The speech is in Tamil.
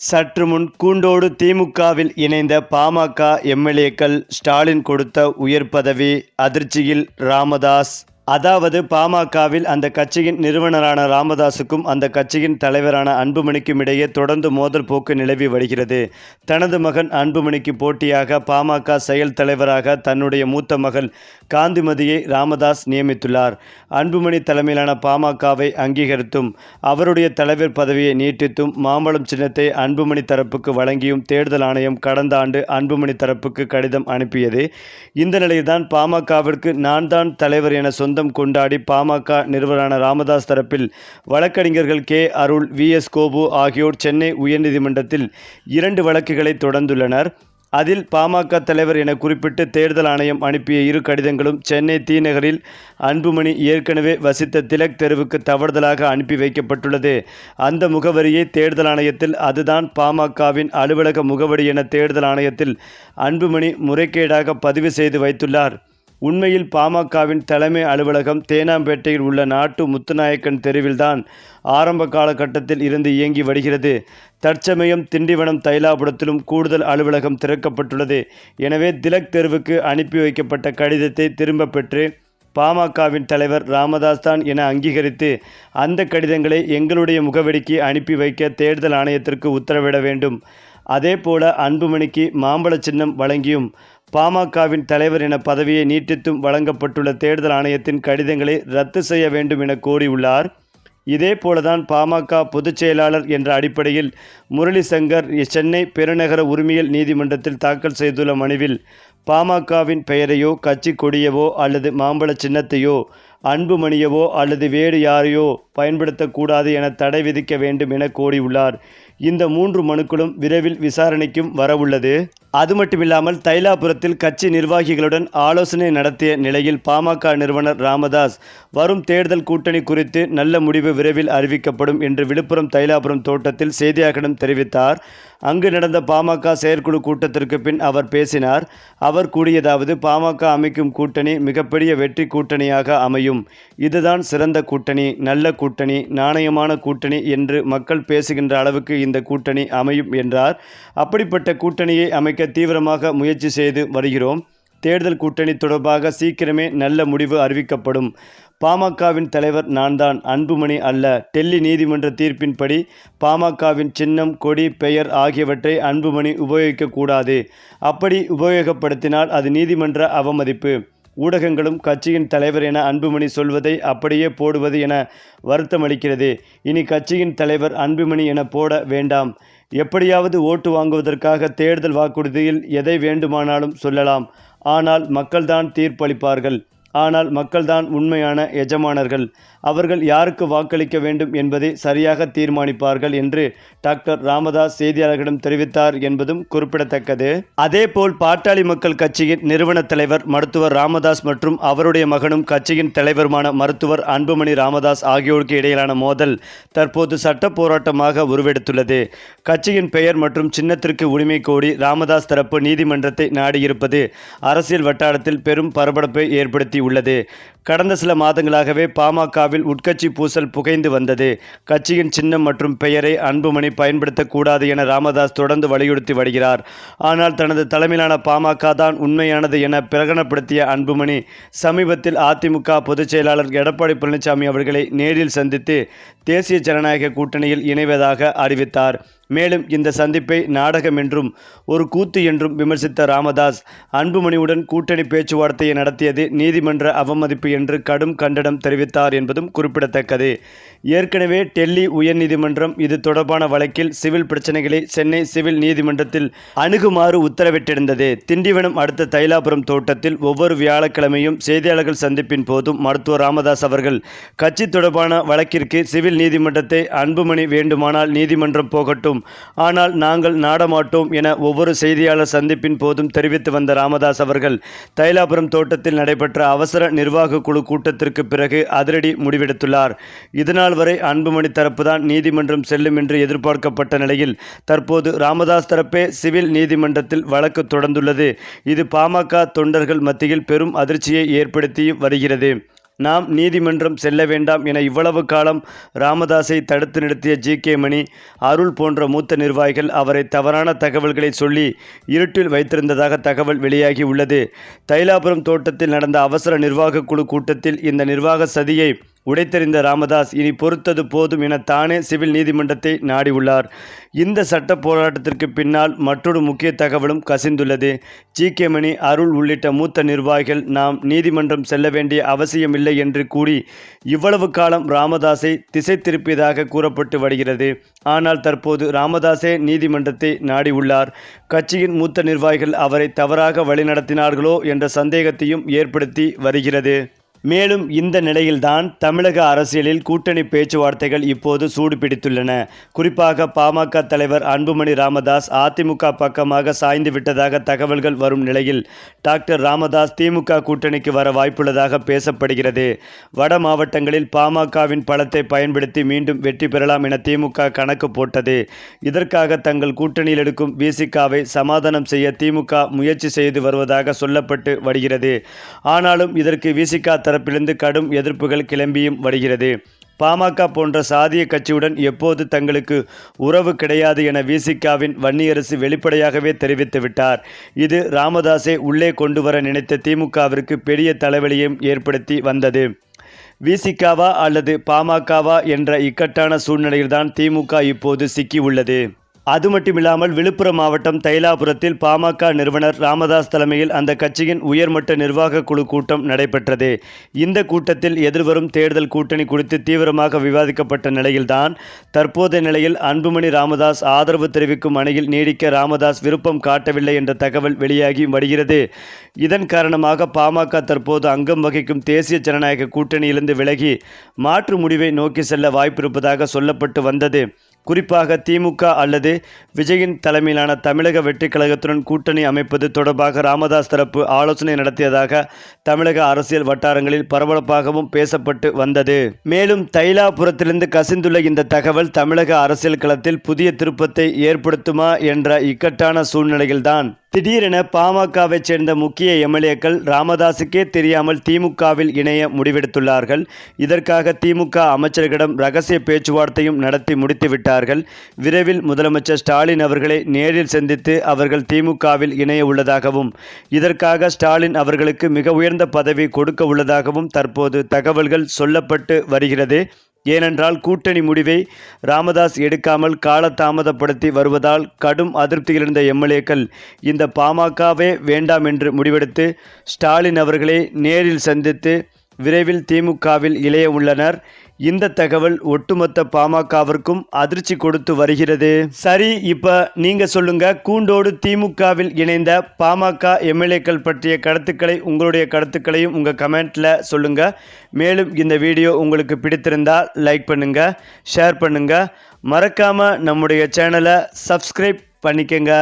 சற்று முன் கூண்டோடு திமுகவில் இணைந்த பாமக எம்எல்ஏக்கள் ஸ்டாலின் கொடுத்த உயர் பதவி அதிர்ச்சியில் ராமதாஸ். அதாவது பாமகவில் அந்த கட்சியின் நிறுவனரான ராமதாஸுக்கும் அந்த கட்சியின் தலைவரான அன்புமணிக்கும் இடையே தொடர்ந்து மோதல் போக்கு நிலவி வருகிறது. தனது மகன் அன்புமணிக்கு போட்டியாக பாமக செயல் தலைவராக தன்னுடைய மூத்த மகள் காந்திமதியை ராமதாஸ் நியமித்துள்ளார். அன்புமணி தலைமையிலான பாமகவை அங்கீகரித்தும் அவருடைய தலைவர் பதவியை நீட்டித்தும் மாம்பழம் சின்னத்தை அன்புமணி தரப்புக்கு வழங்கியும் தேர்தல் ஆணையம் கடந்த ஆண்டு அன்புமணி தரப்புக்கு கடிதம் அனுப்பியது. இந்த நிலையில்தான் பாமகவிற்கு நான் தான் தலைவர் என சொந்தம் கொண்டாடி பாமக நிறுவனரான ராமதாஸ் தரப்பில் வழக்கறிஞர்கள் கே. அருள், வி.எஸ். கோபு ஆகியோர் சென்னை உயர்நீதிமன்றத்தில் 2 வழக்குகளை தொடர்ந்துள்ளனர். அதில் பாமக தலைவர் என குறிப்பிட்டு தேர்தல் ஆணையம் அனுப்பிய 2 கடிதங்களும் சென்னை தி.நகரில் அன்புமணி ஏற்கனவே வசித்த திலக் தெருவுக்கு தவறுதலாக அனுப்பி வைக்கப்பட்டுள்ளது. அந்த முகவரியை தேர்தல் ஆணையத்தில் அதுதான் பாமகவின் அலுவலக முகவரி என தேர்தல் ஆணையத்தில் அன்புமணி முறைகேடாக பதிவு செய்து வைத்துள்ளார். உண்மையில் பாமகவின் தலைமை அலுவலகம் தேனாம்பேட்டையில் உள்ள நாட்டு முத்துநாயக்கன் தெருவில்தான் ஆரம்ப காலகட்டத்தில் இருந்து இயங்கி வருகிறது. தற்சமயம் திண்டிவனம், தைலாபுரத்திலும் கூடுதல் அலுவலகம் திறக்கப்பட்டுள்ளது. எனவே திலக் தெருவுக்கு அனுப்பி வைக்கப்பட்ட கடிதத்தை திரும்ப பெற்று பாமகவின் தலைவர் ராமதாஸ் தான் என அங்கீகரித்து அந்த கடிதங்களை எங்களுடைய முகவரிக்கு அனுப்பி வைக்க தேர்தல் ஆணையத்திற்கு உத்தரவிட வேண்டும். அதேபோல அன்புமணிக்கு மாம்பழ சின்னம் வழங்கியும் பாமகவின் தலைவர் என பதவியை நீட்டித்தும் வழங்கப்பட்டுள்ள தேர்தல் ஆணையத்தின் கடிதங்களை ரத்து செய்ய வேண்டும் என கோரியுள்ளார். இதே போலதான் பாமக பொதுச் செயலாளர் என்ற அடிப்படையில் முரளி சங்கர் சென்னை பெருநகர உரிமையியல் நீதிமன்றத்தில் தாக்கல் செய்துள்ள மனுவில் பாமகவின் பெயரையோ கட்சி கொடியவோ அல்லது மாம்பழ சின்னத்தையோ அன்புமணியவோ அல்லது வேறு யாரையோ பயன்படுத்தக்கூடாது என தடை விதிக்க வேண்டும் என கோரியுள்ளார். இந்த 3 மனுக்களும் விரைவில் விசாரணைக்கும் வரவுள்ளது. அது மட்டுமில்லாமல் தைலாபுரத்தில் கட்சி நிர்வாகிகளுடன் ஆலோசனை நடத்திய நிலையில் பாமக நிறுவனர் ராமதாஸ் வரும் தேர்தல் கூட்டணி குறித்து நல்ல முடிவு விரைவில் அறிவிக்கப்படும் என்று விழுப்புரம் தைலாபுரம் தோட்டத்தில் செய்தியாளர்களிடம் தெரிவித்தார். அங்கு நடந்த பாமக செயற்குழு கூட்டத்திற்கு பின் அவர் பேசினார். அவர் கூறியதாவது, பாமக அமைக்கும் கூட்டணி மிகப்பெரிய வெற்றி கூட்டணியாக அமையும். இதுதான் சிறந்த கூட்டணி, நல்ல கூட்டணி, நாணயமான கூட்டணி என்று மக்கள் பேசுகின்ற அளவுக்கு இந்த கூட்டணி அமையும் என்றார். அப்படிப்பட்ட கூட்டணியை அமைக்க தீவிரமாக முயற்சி செய்து வருகிறோம். தேர்தல் கூட்டணி தொடர்பாக சீக்கிரமே நல்ல முடிவு அறிவிக்கப்படும். பாமகவின் தலைவர் நான் தான், அன்புமணி அல்ல. டெல்லி நீதிமன்ற தீர்ப்பின்படி பாமகவின் சின்னம், கொடி, பெயர் ஆகியவற்றை அன்புமணி உபயோகிக்கக்கூடாது. அப்படி உபயோகப்படுத்தினால் அது நீதிமன்ற அவமதிப்பு. ஊடகங்களும் கட்சியின் தலைவர் என அன்புமணி சொல்வதை அப்படியே போடுவது என வருத்தமளிக்கிறது. இனி கட்சியின் தலைவர் அன்புமணி என போட வேண்டாம். எப்படியாவது ஓட்டு வாங்குவதற்காக தேர்தல் வாக்குறுதியில் எதை வேண்டுமானாலும் சொல்லலாம். ஆனால் மக்கள்தான் தீர்ப்பளிப்பார்கள். ஆனால் மக்கள்தான் உண்மையான எஜமானர்கள். அவர்கள் யாருக்கு வாக்களிக்க வேண்டும் என்பதை சரியாக தீர்மானிப்பார்கள் என்று டாக்டர் ராமதாஸ் செய்தியாளர்களிடம் தெரிவித்தார் என்பதும் குறிப்பிடத்தக்கது. அதேபோல் பாட்டாளி மக்கள் கட்சியின் நிறுவன தலைவர் மருத்துவர் ராமதாஸ் மற்றும் அவருடைய மகனும் கட்சியின் தலைவருமான மருத்துவர் அன்புமணி ராமதாஸ் ஆகியோருக்கு இடையிலான மோதல் தற்போது சட்ட போராட்டமாக உருவெடுத்துள்ளது. கட்சியின் பெயர் மற்றும் சின்னத்திற்கு உரிமை கோரி ராமதாஸ் தரப்பு நீதிமன்றத்தை நாடியிருப்பது அரசியல் வட்டாரத்தில் பெரும் பரபரப்பை ஏற்படுத்தியுள்ளது. கடந்த சில மாதங்களாகவே பாமகவில் உட்கட்சி பூசல் புகைந்து வந்தது. கட்சியின் சின்னம் மற்றும் பெயரை அன்புமணி பயன்படுத்தக்கூடாது என ராமதாஸ் தொடர்ந்து வலியுறுத்தி வருகிறார். ஆனால் தனது தலைமையிலான பாமக தான் உண்மையானது என பிரகடனப்படுத்திய அன்புமணி சமீபத்தில் அதிமுக பொதுச் செயலாளர் எடப்பாடி பழனிசாமி அவர்களை நேரில் சந்தித்து தேசிய ஜனநாயக கூட்டணியில் இணைவதாக அறிவித்தார். மேலும் இந்த சந்திப்பை நாடகம் என்றும் ஒரு கூத்து என்றும் விமர்சித்த ராமதாஸ் அன்புமணியுடன் கூட்டணி பேச்சுவார்த்தையை நடத்தியது நீதிமன்ற அவமதிப்பு என்று கடும் கண்டனம் தெரிவித்தார் என்பதும் குறிப்பிடத்தக்கது. ஏற்கனவே டெல்லி உயர்நீதிமன்றம் இது தொடர்பான வழக்கில் சிவில் பிரச்சனைகளை சென்னை சிவில் நீதிமன்றத்தில் அணுகுமாறு உத்தரவிட்டிருந்தது. திண்டிவனம் அடுத்த தைலாபுரம் தோட்டத்தில் ஒவ்வொரு வியாழக்கிழமையும் செய்தியாளர்கள் சந்திப்பின் போதும் மருத்துவர் ராமதாஸ் அவர்கள் கட்சி தொடர்பான வழக்கிற்கு சிவில் நீதிமன்றத்தை அன்புமணி வேண்டுமானால் நீதிமன்றம் போகட்டும், ஆனால் நாங்கள் நாடமாட்டோம் என ஒவ்வொரு செய்தியாளர் சந்திப்பின் போதும் தெரிவித்து வந்த ராமதாஸ் அவர்கள் தைலாபுரம் தோட்டத்தில் நடைபெற்ற அவசர நிர்வாக குழு கூட்டத்திற்கு பிறகு அதிரடி முடிவெடுத்துள்ளார். இதனால் வரை அன்புமணி தரப்புதான் நீதிமன்றம் செல்லும் என்று எதிர்பார்க்கப்பட்ட நிலையில் தற்போது ராமதாஸ் தரப்பே சிவில் நீதிமன்றத்தில் வழக்கு தொடர்ந்துள்ளது. இது பாமக தொண்டர்கள் மத்தியில் பெரும் அதிர்ச்சியை ஏற்படுத்தி வருகிறது. நாம் நீதிமன்றம் செல்ல வேண்டாம் என இவ்வளவு காலம் ராமதாஸை தடுத்து நிறுத்திய ஜி.கே. மணி, அருள் போன்ற மூத்த நிர்வாகிகள் அவரை தவறான தகவல்களை சொல்லி இருட்டில் வைத்திருந்ததாக தகவல் வெளியாகி உள்ளது. தைலாபுரம் தோட்டத்தில் நடந்த அவசர நிர்வாக குழு கூட்டத்தில் இந்த நிர்வாக சதியை உடைத்தெறிந்த ராமதாஸ் இனி பொறுத்தது போதும் என தானே சிவில் நீதிமன்றத்தை நாடியுள்ளார். இந்த சட்ட போராட்டத்திற்கு பின்னால் மற்றொரு முக்கிய தகவலும் கசிந்துள்ளது. ஜி.கே. மணி, அருள் உள்ளிட்ட மூத்த நிர்வாகிகள் நாம் நீதிமன்றம் செல்ல வேண்டிய அவசியமில்லை என்று கூறி இவ்வளவு காலம் ராமதாஸை திசை திருப்பியதாக கூறப்பட்டு வருகிறது. ஆனால் தற்போது ராமதாஸே நீதிமன்றத்தை நாடியுள்ளார். கட்சியின் மூத்த நிர்வாகிகள் அவரை தவறாக வழிநடத்தினார்களோ என்ற சந்தேகத்தையும் ஏற்படுத்தி வருகிறது. மேலும் இந்த நிலையில்தான் தமிழக அரசியலில் கூட்டணி பேச்சுவார்த்தைகள் இப்போது சூடு பிடித்துள்ளன. குறிப்பாக பாமக தலைவர் அன்புமணி ராமதாஸ் அதிமுக பக்கமாக சாய்ந்து விட்டதாக தகவல்கள் வரும் நிலையில் டாக்டர் ராமதாஸ் திமுக கூட்டணிக்கு வர வாய்ப்புள்ளதாக பேசப்படுகிறது. வட மாவட்டங்களில் பாமகவின் பலத்தை பயன்படுத்தி மீண்டும் வெற்றி பெறலாம் என திமுக கணக்கு போட்டது. இதற்காக தங்கள் கூட்டணியில் எடுக்கும் வி.சி.க.வை சமாதானம் செய்ய திமுக முயற்சி செய்து வருவதாக சொல்லப்பட்டு வருகிறது. ஆனாலும் இதற்கு வி.சி.க. தரப்பிலிருந்து கடும் எதிர்ப்புகள் கிளம்பியும் வருகிறது. பாமக போன்ற சாதிய கட்சியுடன் எப்போது தங்களுக்கு உறவு கிடையாது என வி.சி.க.வின் வன்னியரசு வெளிப்படையாகவே தெரிவித்துவிட்டார். இது ராமதாஸை உள்ளே கொண்டு வர நினைத்த திமுகவிற்கு பெரிய தலைவலியையும் ஏற்படுத்தி வந்தது. வி.சி.க.வா அல்லது பாமகவா என்ற இக்கட்டான சூழ்நிலையில்தான் திமுக இப்போது சிக்கியுள்ளது. அது மட்டுமில்லாமல் விழுப்புரம் மாவட்டம் தைலாபுரத்தில் பாமக நிறுவனர் ராமதாஸ் தலைமையில் அந்த கட்சியின் உயர்மட்ட நிர்வாக குழு கூட்டம் நடைபெற்றது. இந்த கூட்டத்தில் எதிர்வரும் தேர்தல் கூட்டணி குறித்து தீவிரமாக விவாதிக்கப்பட்ட நிலையில்தான் தற்போதைய நிலையில் அன்புமணி ராமதாஸ் ஆதரவு தெரிவிக்கும் அணியில் நீடிக்க ராமதாஸ் விருப்பம் காட்டவில்லை என்ற தகவல் வெளியாகி வருகிறது. இதன் காரணமாக பாமக தற்போது அங்கம் வகிக்கும் தேசிய ஜனநாயக கூட்டணியிலிருந்து விலகி மாற்று முடிவை நோக்கி செல்ல வாய்ப்பிருப்பதாக சொல்லப்பட்டு வந்தது. குறிப்பாக திமுக அல்லது விஜயின் தலைமையிலான தமிழக வெற்றிக் கழகத்துடன் கூட்டணி அமைப்பது தொடர்பாக ராமதாஸ் தரப்பு ஆலோசனை நடத்தியதாக தமிழக அரசியல் வட்டாரங்களில் பரபரப்பாகவும் பேசப்பட்டு வந்தது. மேலும் தைலாபுரத்திலிருந்து கசிந்துள்ள இந்த தகவல் தமிழக அரசியல் களத்தில் புதிய திருப்பத்தை ஏற்படுத்துமா என்ற இக்கட்டான சூழ்நிலையில்தான் திடீரென பாமகவை சேர்ந்த முக்கிய எம்எல்ஏக்கள் ராமதாஸுக்கே தெரியாமல் திமுகவில் இணைய முடிவெடுத்துள்ளார்கள். இதற்காக திமுக அமைச்சர்களிடம் ரகசிய பேச்சுவார்த்தையும் நடத்தி முடித்துவிட்டார்கள். விரைவில் முதலமைச்சர் ஸ்டாலின் அவர்களை நேரில் சந்தித்து அவர்கள் திமுகவில் இணைய உள்ளதாகவும் இதற்காக ஸ்டாலின் அவர்களுக்கு மிக உயர்ந்த பதவி கொடுக்க உள்ளதாகவும் தற்போது தகவல்கள் சொல்லப்பட்டு வருகிறது. ஏனென்றால் கூட்டணி முடிவை ராமதாஸ் எடுக்காமல் காலதாமதப்படுத்தி வருவதால் கடும் அதிருப்தியில் இருந்த எம்எல்ஏக்கள் இந்த பாமகவே வேண்டாம் என்று முடிவெடுத்து ஸ்டாலின் அவர்களை நேரில் சந்தித்து விரைவில் திமுகவில் இணைய உள்ளனர். இந்த தகவல் ஒட்டுமொத்த பாமகவிற்கும் அதிர்ச்சி கொடுத்து வருகிறது. சரி, இப்போ நீங்கள் சொல்லுங்கள், கூண்டோடு திமுகவில் இணைந்த பாமக எம்எல்ஏக்கள் பற்றிய கருத்துக்களை உங்களுடைய கருத்துக்களையும் உங்கள் கமெண்ட்டில் சொல்லுங்கள். மேலும் இந்த வீடியோ உங்களுக்கு பிடித்திருந்தால் லைக் பண்ணுங்கள், ஷேர் பண்ணுங்கள், மறக்காமல் நம்முடைய சேனலை சப்ஸ்கிரைப் பண்ணிக்கங்க.